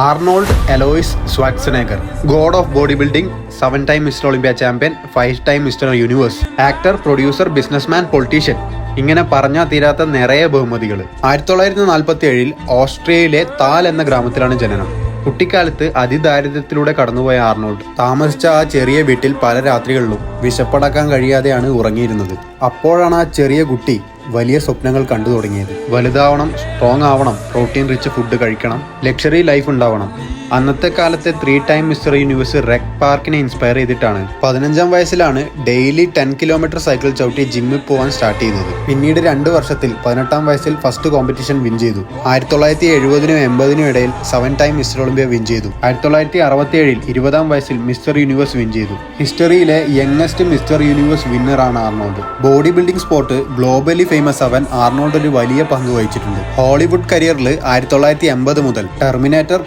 Arnold Alois Schwarzenegger, god of body building, 7-time Mister Olympia champion, 5-time Mister Universe, actor, producer, businessman, politician, ഇങ്ങനെ പറഞ്ഞാൽ തീരാത്ത നിറയെ ബഹുമതികൾ. 1947 ഓസ്ട്രിയയിലെ താൽ എന്ന ഗ്രാമത്തിലാണ് ജനനം. കുട്ടിക്കാലത്ത് അതിദാരിദ്ര്യത്തിലൂടെ കടന്നുപോയ ആർണോൾഡ് താമസിച്ച ആ ചെറിയ വീട്ടിൽ പല രാത്രികളിലും വിശപ്പടക്കാൻ കഴിയാതെയാണ് ഉറങ്ങിയിരുന്നത്. അപ്പോഴാണ് ആ ചെറിയ കുട്ടി വലിയ സ്വപ്നങ്ങൾ കണ്ടു തുടങ്ങിയത്. വലുതാവണം, സ്ട്രോങ് ആവണം, പ്രോട്ടീൻ റിച്ച് ഫുഡ് കഴിക്കണം, ലക്ഷറി ലൈഫ് ഉണ്ടാവണം. അന്നത്തെ കാലത്തെ 3-time മിസ്റ്റർ യൂണിവേഴ്സ് റെക് പാർക്കിനെ ഇൻസ്പയർ ചെയ്തിട്ടാണ് 15-ാം വയസ്സിലാണ് ഡെയിലി 10 കിലോമീറ്റർ സൈക്കിൾ ചവിട്ടി ജിമ്മിൽ പോകാൻ സ്റ്റാർട്ട് ചെയ്തത്. പിന്നീട് 2 വർഷത്തിൽ 18-ാം വയസ്സിൽ ഫസ്റ്റ് കോമ്പറ്റീഷൻ വിൻ ചെയ്തു. 1970-നും 80-നും ഇടയിൽ 7-time മിസ്റ്റർ ഒളിമ്പ്യ വിൻ ചെയ്തു. 1967 20-ാം വയസ്സിൽ മിസ്റ്റർ യൂണിവേഴ്സ് വിൻ ചെയ്തു. ഹിസ്റ്ററിയിലെ യങ്ങസ്റ്റ് മിസ്റ്റർ യൂണിവേഴ്സ് വിന്നറാണ് Arnold. Body building sport globally famous ആവാൻ ആർണോൾഡ് ഒരു വലിയ പങ്ക് വഹിച്ചിട്ടുണ്ട്. ഹോളിവുഡ് കരിയറിൽ 1980 മുതൽ ടെർമിനേറ്റർ,